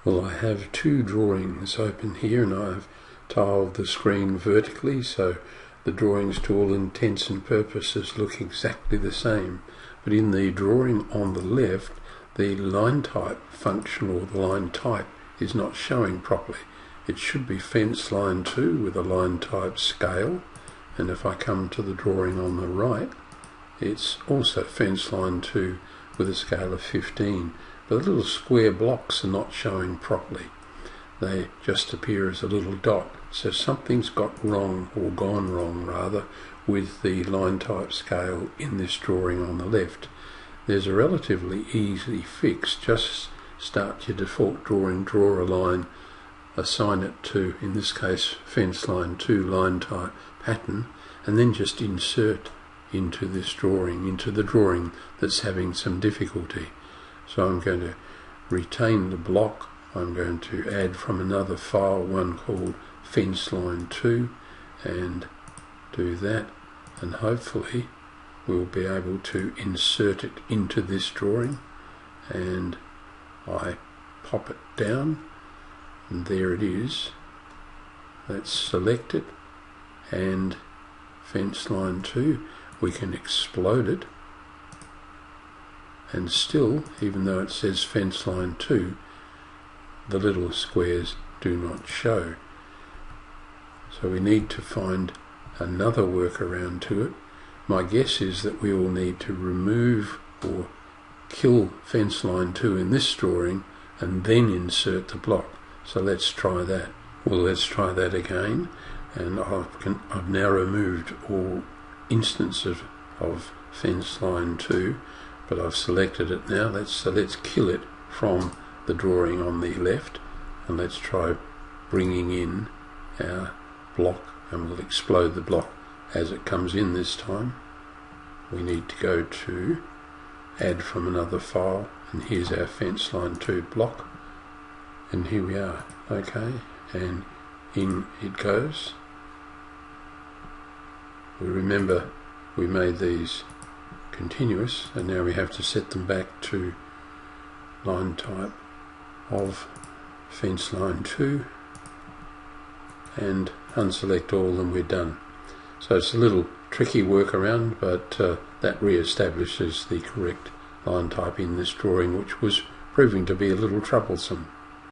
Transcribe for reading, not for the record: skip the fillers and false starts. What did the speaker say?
Well, I have two drawings open here, and I've tiled the screen vertically, so the drawings to all intents and purposes look exactly the same. But in the drawing on the left, the line type function, or the line type, is not showing properly. It should be fence line 2 with a line type scale, and if I come to the drawing on the right, it's also fence line 2 with a scale of 15. But the little square blocks are not showing properly. They just appear as a little dot. So something's got wrong, or gone wrong rather, with the line type scale in this drawing on the left. There's a relatively easy fix. Just start your default drawing, draw a line, assign it to, in this case, fence line 2 line type pattern, and then just insert into this drawing, into the drawing that's having some difficulty. So I'm going to retain the block. I'm going to add from another file one called fence line 2 and do that, and hopefully we'll be able to insert it into this drawing, and I pop it down and there it is. Let's select it, and fence line 2, we can explode it, and still, even though it says fence line 2, the little squares do not show. So we need to find another workaround to it. My guess is that we will need to remove or kill fence line 2 in this drawing and then insert the block. So let's try that. Well, let's try that again, and I've now removed all instances of fence line 2, but I've selected it now. Let's kill it from the drawing on the left, and let's try bringing in our block, and we'll explode the block as it comes in this time. We need to go to add from another file, and here's our fence line 2 block, and here we are. Okay, and in it goes. We remember we made these continuous, and now we have to set them back to line type of fence line 2 and unselect all, and we're done. So it's a little tricky workaround, but that re-establishes the correct line type in this drawing, which was proving to be a little troublesome.